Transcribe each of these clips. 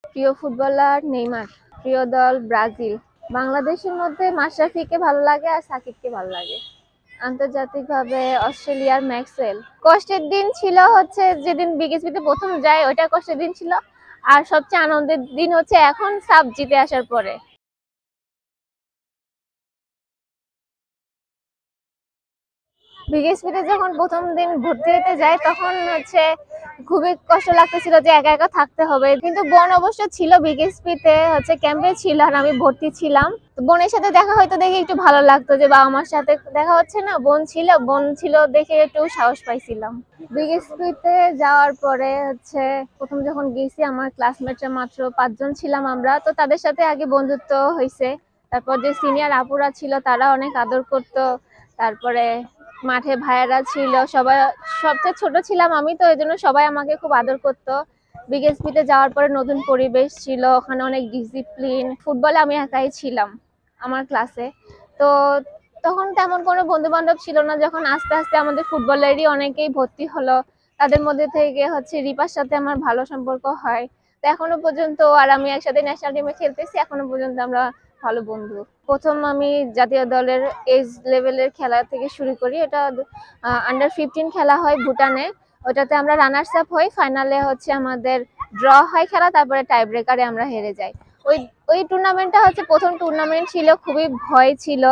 প্রিয় footballer Neymar, প্রিয় দল ব্রাজিল। বাংলাদেশের মধ্যে মাশরাফিকে ভালো লাগে আর সাকিবকে ভালো লাগে। আন্তর্জাতিকভাবে অস্ট্রেলিয়ার ম্যাক্সওয়েল। কষ্টের দিন ছিল হচ্ছে যেদিন বিকেএসপিতে প্রথম যায়, ওইটা কষ্টের দিন ছিল। আর সবচেয়ে আনন্দের দিন হচ্ছে এখন সাব জিতে আসার পরে। বিকেএসপিতে যখন প্রথম দিন ভর্তি হতে যায় তখন হচ্ছে খুবই কষ্ট লাগতেছিল যে একা একা থাকতে হবে, কিন্তু বোন অবশ্য ছিল বিকেএসপিতে, হচ্ছে ক্যাম্পে ছিল আর আমি ভর্তি ছিলাম। বোনের সাথে দেখা হয়তো দেখে একটু ভালো লাগতো যে বাবা মার সাথে দেখা হচ্ছে না, বোন ছিল দেখে একটু সাহস পাইছিলাম। বিকেএসপিতে যাওয়ার পরে হচ্ছে প্রথম যখন গেছি আমার ক্লাসমেটরা মাত্র 5 জন ছিলাম আমরা, তো তাদের সাথে আগে বন্ধুত্ব হয়েছে। তারপর যে সিনিয়র আপুরা ছিল তারা অনেক আদর করতো। তারপরে মাঠে ভাইয়েরা ছিল, সবাই, সবচেয়ে ছোট ছিলাম আমি, তো এই জন্য সবাই আমাকে খুব আদর করতো। বিকেএসপিতে যাওয়ার পরে নতুন পরিবেশ ছিল, ওখানে অনেক ডিসিপ্লিন। ফুটবলে আমি একাই ছিলাম আমার ক্লাসে, তো তখন তেমন কোনো বন্ধু বান্ধব ছিল না। যখন আস্তে আস্তে আমাদের ফুটবলেরই অনেকেই ভর্তি হলো, তাদের মধ্যে থেকে হচ্ছে রিপার সাথে আমার ভালো সম্পর্ক হয়। তো এখনো পর্যন্ত আর আমি একসাথে ন্যাশনাল টিমে খেলতেছি, এখনো পর্যন্ত আমরা ভালো বন্ধু। প্রথম আমি জাতীয় দলের এজ লেভেলের খেলা থেকে শুরু করি। এটা আন্ডার 15 খেলা হয় ভুটানে, ওটাতে আমরা রানার্স আপ হই। ফাইনালে হচ্ছে আমাদের ড্র হয় খেলা, তারপরে টাই ব্রেকারে আমরা হেরে যাই। ওই ওই টুর্নামেন্টটা হচ্ছে প্রথম টুর্নামেন্ট ছিল, খুবই ভয় ছিল।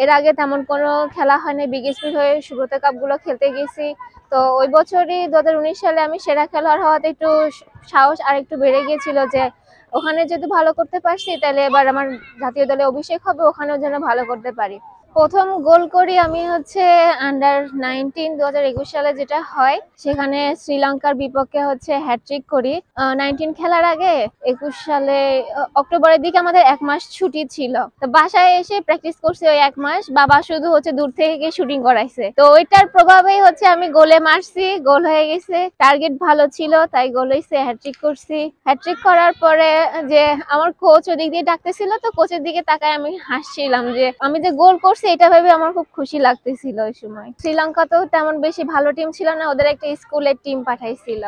এর আগে তেমন কোনো খেলা হয়নি, বিকেএসপির হয়ে সুব্রত কাপ গুলো খেলতে গেছি। তো ওই বছরই 2019 সালে আমি সেরা খেলোয়াড় হওয়াতে একটু সাহস আর একটু বেড়ে গিয়েছিল যে ওখানে যদি ভালো করতে পারছি তাহলে এবার আমার জাতীয় দলে অভিষেক হবে, ওখানেও যেন ভালো করতে পারি। প্রথম গোল করি আমি হচ্ছে আন্ডার 19 2021 সালে যেটা হয়, সেখানে শ্রীলঙ্কার বিপক্ষে হচ্ছে হ্যাট্রিক করি। 19 খেলার আগে 21 সালে অক্টোবরের দিকে আমাদের 1 মাস ছুটি ছিল, তো বাসায় এসে প্র্যাকটিস করছি ওই 1 মাস। বাবা শুধু হচ্ছে দূর থেকে শুটিং করাইছে, তো ওইটার প্রভাবেই হচ্ছে আমি গোলে মারছি, গোল হয়ে গেছে। টার্গেট ভালো ছিল তাই গোল হয়েছে, হ্যাট্রিক করছি। হ্যাট্রিক করার পরে যে আমার কোচ ওদিক দিয়ে ডাকতেছিল, তো কোচের দিকে তাকায় আমি হাসছিলাম যে আমি যে গোল করছি এটা ভেবে আমার খুব খুশি লাগতেছিল ওই সময়। শ্রীলঙ্কাতেও তেমন বেশি ভালো টিম ছিল না, ওদের একটা স্কুলের টিম পাঠাইছিল।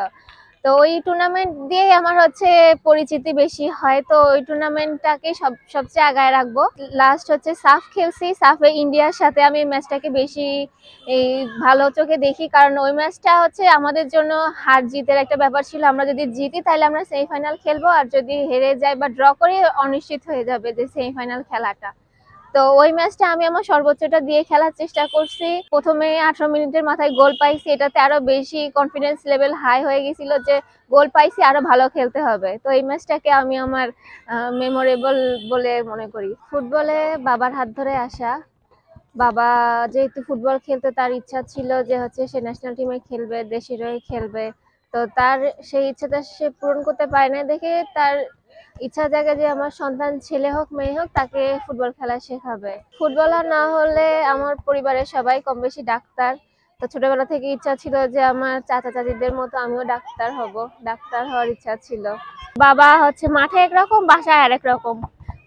তো ওই টুর্নামেন্ট দিয়ে আমার হচ্ছে পরিচিতি বেশি হয়, তো ওই টুর্নামেন্টটাকে সবচেয়ে আগায় রাখবো। লাস্ট হচ্ছে সাফ খেলছি, সাফে ইন্ডিয়ার সাথে আমি ম্যাচটাকে বেশি এই ভালো চোখে দেখি, কারণ ওই ম্যাচটা হচ্ছে আমাদের জন্য হার জিতের একটা ব্যাপার ছিল। আমরা যদি জিতি তাহলে আমরা সেমিফাইনাল খেলবো, আর যদি হেরে যাই বা ড্র করি অনিশ্চিত হয়ে যাবে যে সেমিফাইনাল খেলাটা। তো ওই ম্যাচটা আমি আমার সর্বোচ্চটা দিয়ে খেলার চেষ্টা করছি। প্রথমে 18 মিনিটের মাথায় গোল পাইছি, এটাতে আরো বেশি কনফিডেন্স লেভেল হাই হয়ে গেছিল যে গোল পাইছি, আরো ভালো খেলতে হবে। তো এই ম্যাচটাকে আমি আমার মেমোরেবল বলে মনে করি। ফুটবলে বাবার হাত ধরে আসা। বাবা যেহেতু ফুটবল খেলতে, তার ইচ্ছা ছিল যে হচ্ছে সে ন্যাশনাল টিমে খেলবে, দেশের হয়ে খেলবে। তো তার সেই ইচ্ছাটা সে পূরণ করতে পারে না দেখে তার ইচ্ছা জাগে যে আমার সন্তান ছেলে হোক মেয়ে হোক তাকে ফুটবল খেলা শেখাবে। ফুটবলার না হলে আমার পরিবারের সবাই কম বেশি ডাক্তার। তো ছোটবেলা থেকে ইচ্ছা ছিল যে আমার চাচা চাচিদের মতো আমিও ডাক্তার হব, ডাক্তার হওয়ার ইচ্ছা ছিল। বাবা হচ্ছে মাঠে একরকম, বাসায় আরেক রকম।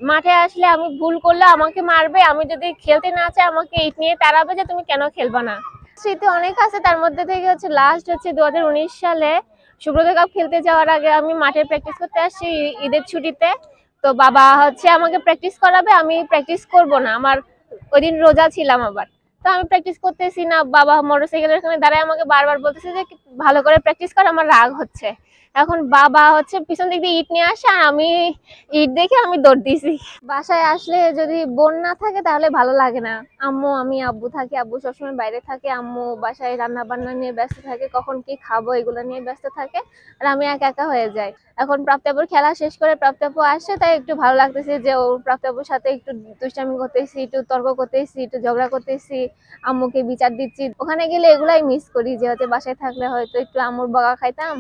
মাঠে আসলে আমি ভুল করলে আমাকে মারবে, আমি যদি খেলতে না চাই আমাকে ইট নিয়ে তাড়াবে যে তুমি কেন খেলবা না। স্মৃতি অনেক আছে, তার মধ্যে থেকে হচ্ছে লাস্ট হচ্ছে 2019 সালে সুব্রত কাপ খেলতে যাওয়ার আগে আমি মাঠে প্র্যাকটিস করতে আসছি ঈদের ছুটিতে। তো বাবা হচ্ছে আমাকে প্র্যাকটিস করাবে, আমি প্র্যাকটিস করব না, আমার ওই দিন রোজা ছিলাম আবার। তো আমি প্র্যাকটিস করতেছি না, বাবা মোটরসাইকেলের ওখানে দাঁড়ায় আমাকে বারবার বলতেছে যে ভালো করে প্র্যাকটিস কর, আমার রাগ হচ্ছে। এখন বাবা হচ্ছে পিছন দিক দিয়ে ইট নিয়ে আসে আর আমি ইট দেখে আমি দৌড় দিছি। বাসায় আসলে যদি বোন না থাকে তাহলে ভালো লাগে না। আব্বু থাকি, আব্বু সবসময় বাইরে থাকে, আম্মু বাসায় রান্না বান্না নিয়ে ব্যস্ত থাকে, কখন কি খাবো এগুলো নিয়ে ব্যস্ত থাকে, আর আমি একা একা হয়ে যাই। এখন প্রাপ্তাপুর খেলা শেষ করে প্রাপ্তাপু আসছে, তাই একটু ভালো লাগতেছে যে ও প্রাপ্তাপুর সাথে একটু দুষ্টামি করতেছি, একটু তর্ক করতেছি, একটু ঝগড়া করতেছি, আম্মুকে বিচার দিচ্ছি। ওখানে গেলে এগুলাই মিস করি, যে হচ্ছে বাসায় থাকলে হয়তো একটু আম্মুর বকা খাইতাম,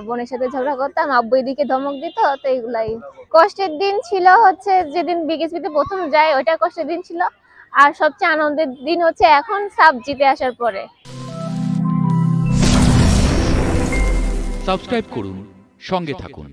বোনের সাথে ঝগড়া করতাম, আব্বু এদিকে ধমক দিত। তো এগুলাই কষ্টের দিন ছিল হচ্ছে যেদিন বিকেএসপিতে প্রথম যাই, ওইটা কষ্টের দিন ছিল। আর সবচেয়ে আনন্দের দিন হচ্ছে এখন সাব জিতে আসার পরে। সাবস্ক্রাইব করুন, সঙ্গে থাকুন।